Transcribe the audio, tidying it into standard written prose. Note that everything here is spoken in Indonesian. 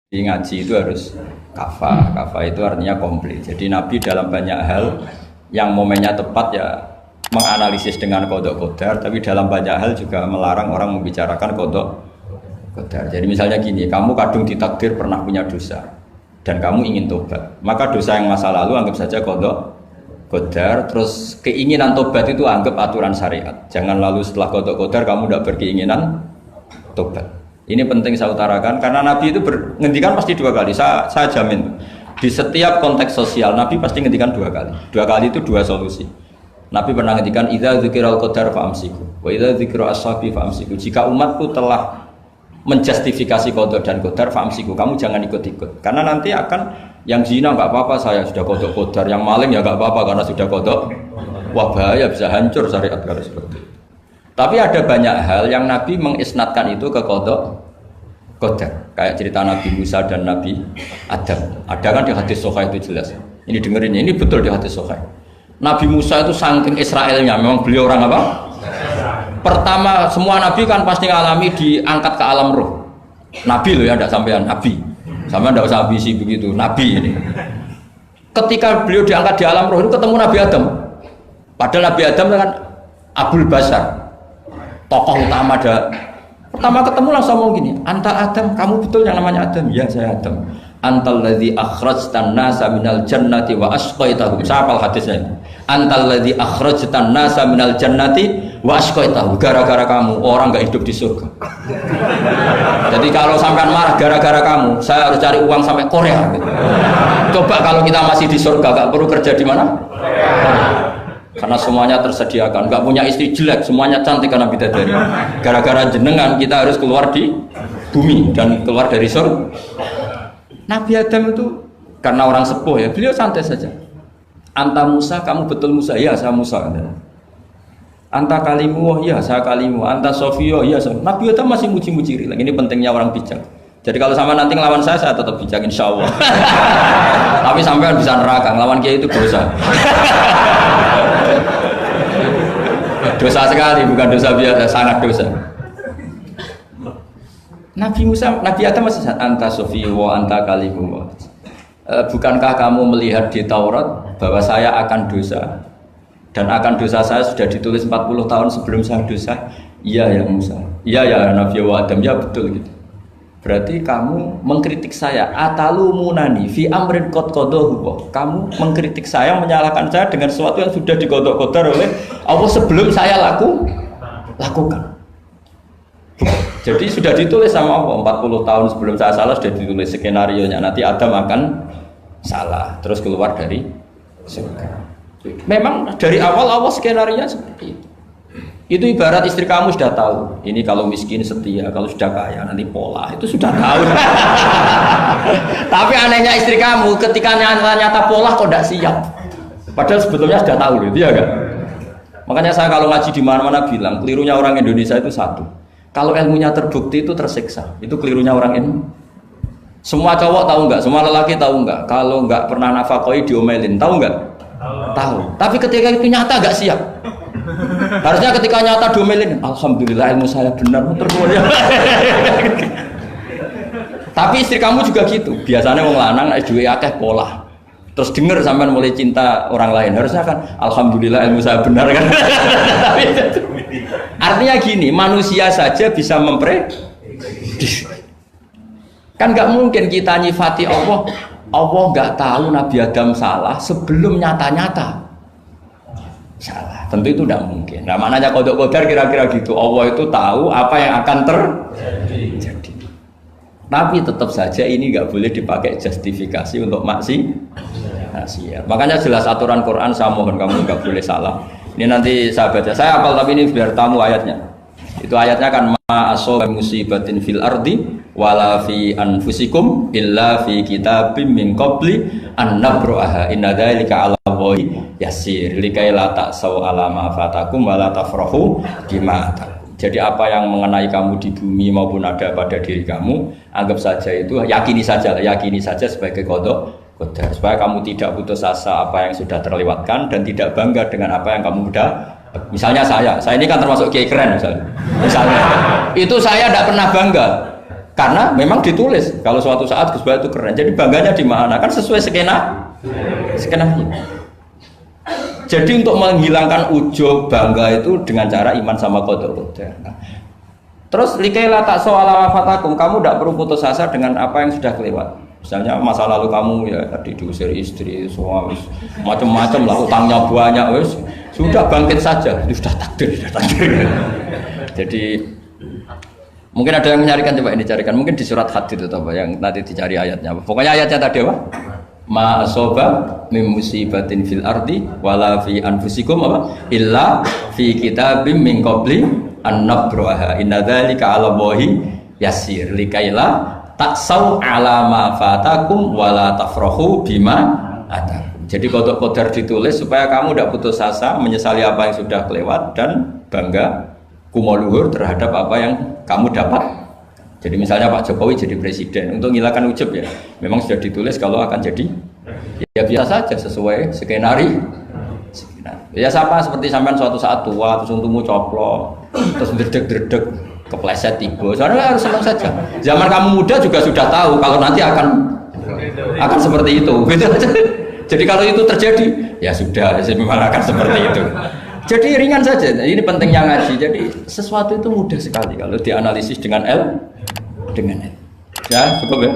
ngaji itu harus kafah. Kafah itu artinya komplit. Jadi Nabi dalam banyak hal yang momennya tepat ya menganalisis dengan kodok kodar, tapi dalam banyak hal juga melarang orang membicarakan kodok kodar. Jadi misalnya gini, kamu kadung ditakdir pernah punya dosa dan kamu ingin tobat, maka dosa yang masa lalu anggap saja kodok kodar, terus keinginan tobat itu anggap aturan syariat. Jangan lalu setelah kodok kodar kamu tidak berkeinginan tobat. Ini penting saya utarakan karena Nabi itu ngendikan pasti dua kali. Saya jamin di setiap konteks sosial Nabi pasti ngendikan dua kali. Dua kali itu dua solusi. Nabi pernah ngendikan idza dzikiral qadar fa'amsiku wa idza dzikra ashabi fa'amsiku. Jika umatku telah menjustifikasi qadar dan qadar fa'amsiku, kamu jangan ikut-ikut. Karena nanti akan yang zina enggak apa-apa, saya sudah qadar qadar, yang maling ya enggak apa-apa karena sudah qadar. Wah bahaya, bisa hancur syariat kalau seperti itu. Tapi ada banyak hal yang Nabi mengisnadkan itu ke qadar qadar. Kayak cerita Nabi Musa dan Nabi Adam. Ada kan di hadis Sahih itu jelas. Ini dengerin, ini betul di hadis Sahih. Nabi Musa itu saking Israelnya, memang beliau orang apa? Pertama, semua Nabi kan pasti ngalami diangkat ke alam roh. Nabi loh ya, tidak sampean Nabi. Sama tidak usah ambisi begitu, Nabi ini. Ketika beliau diangkat di alam roh itu ketemu Nabi Adam. Padahal Nabi Adam kan Abul Basar, tokoh utama ada. Pertama ketemu langsung ngomong gini, anta Adam, kamu betul yang namanya Adam? Ya saya Adam. Antal ladzi akhrajtan nasa minal jannati wa asqaitahum. Siapa hadisnya? Antal ladzi akhrajtan nasa minal jannati wa asqaitahum. Gara-gara kamu orang enggak hidup di surga. Jadi kalau sampean marah gara-gara kamu, saya harus cari uang sampai Korea gitu. Coba kalau kita masih di surga enggak perlu kerja di mana? Karena semuanya tersediakan, enggak punya istri jelek, semuanya cantik karena bidadari. Gara-gara jenengan kita harus keluar di bumi dan keluar dari surga. Nabi Adam itu karena orang sepuh ya, beliau santai saja. Anta Musa, kamu betul Musa? Ya, saya Musa. Anta kalimu, ya saya kalimu. Anta Sofio, ya saya. Nabi Adam masih muji-muji rilek. Ini pentingnya orang bijak. Jadi kalau sama nanti ngelawan saya tetap bijak insya Allah. Tapi sampai bisa neraka, ngelawan kiai itu dosa. Dosa sekali, bukan dosa biasa, sangat dosa. Nabi Musa, Nabi Adam masih anta sofiwo, anta kalimu. Bukankah kamu melihat di Taurat bahwa saya akan dosa dan akan dosa saya sudah ditulis 40 tahun sebelum saya dosa? Iya ya Musa. Iya ya Nabi Adam, ya betul gitu. Berarti kamu mengkritik saya, atalumunani fi amrin qad qadahu. Kamu mengkritik saya, menyalahkan saya dengan sesuatu yang sudah digodok-godok oleh Allah sebelum saya lakukan. Jadi sudah ditulis sama Allah 40 tahun sebelum saya salah sudah ditulis skenario-nya. Nanti Adam akan salah terus keluar dari surga. Memang dari awal Allah skenario-nya seperti itu. Itu ibarat istri kamu sudah tahu. Ini kalau miskin setia, kalau sudah kaya nanti pola. Itu sudah tahu. Tapi anehnya istri kamu ketika nyata pola kok tidak siap. Padahal sebetulnya sudah tahu gitu ya kan. Makanya saya kalau ngaji di mana-mana bilang kelirunya orang Indonesia itu satu. Kalau ilmunya terbukti itu tersiksa, itu kelirunya orang ini. Semua cowok tahu nggak? Semua lelaki tahu nggak? Kalau nggak pernah nafakoi diomelin, tahu nggak? Tahu. Tapi ketika itu nyata nggak siap. Harusnya ketika nyata diomelin, alhamdulillah ilmu saya benar, termulia. Tapi istri kamu juga gitu. Biasanya wong lanang duwe akeh pola. Terus dengar sampean mulai cinta orang lain, harusnya kan alhamdulillah ilmu saya benar kan. Artinya gini, manusia saja bisa memprediksi. Kan nggak mungkin kita nyifati Allah nggak tahu Nabi Adam salah sebelum nyata-nyata salah. Tentu itu tidak mungkin. Nah maknanya kodok kodar kira-kira gitu. Allah itu tahu apa yang akan terjadi. Tapi tetap saja ini nggak boleh dipakai justifikasi untuk maksiat. Makanya jelas aturan Quran, saya mohon kamu nggak boleh salah. Ini nanti saya baca. Saya hafal tapi ini biar tamu ayatnya. Itu ayatnya kan ma asoba musibatin fil ardi wala fi anfusikum illa fi kitabim min qabli an nabraha inna dzalika 'ala Allahi yasir likai la ta'sau 'ala ma fatakum wala tafrahu bima atakum. Jadi apa yang mengenai kamu di bumi maupun ada pada diri kamu, anggap saja itu, yakini saja sebagai qada qadar, supaya kamu tidak putus asa apa yang sudah terlewatkan dan tidak bangga dengan apa yang kamu sudah. Misalnya saya ini kan termasuk kiai keren misalnya itu saya tidak pernah bangga Karena memang ditulis kalau suatu saat Gus Bahat itu keren. Jadi bangganya di mana? Kan sesuai skenanya. Jadi untuk menghilangkan ujub bangga itu dengan cara iman sama qada qadar. Terus likaila tak soala wafatakum, kamu tidak perlu putus asa dengan apa yang sudah kelewat. Misalnya masa lalu kamu ya tadi diusir istri, suami, macam-macam lah, utangnya banyak, wes sudah bangkit saja, itu sudah takdir. Jadi mungkin ada yang mencarikan, coba ini carikan, mungkin di surat Hadid itu apa yang nanti dicari ayatnya. Pokoknya ayatnya tadi apa? Ma asoba min musibatin fil ardi wala fi anfusikum apa illa fi kitabim min qabli an nabraha inna dzalika 'ala Allahi yasir likaila taksau 'ala ma fatakum wala tafrahu bima atar. Jadi qada qadar ditulis supaya kamu tidak putus asa menyesali apa yang sudah kelewat dan bangga kumoluhur terhadap apa yang kamu dapat. Jadi misalnya Pak Jokowi jadi presiden, untuk menghilangkan ujub ya, memang sudah ditulis kalau akan jadi, ya biasa saja sesuai skenario. Ya sama seperti sampean suatu saat tua, terus untungmu coplok, terus dredeg-dredeg, kepleset tiba. Soalnya harus senang saja. Zaman kamu muda juga sudah tahu kalau nanti akan seperti itu. Jadi kalau itu terjadi, ya sudah, memang akan seperti itu. Jadi ringan saja. Ini pentingnya ngaji. Jadi sesuatu itu mudah sekali kalau dianalisis dengan L. Ya, cukup ya.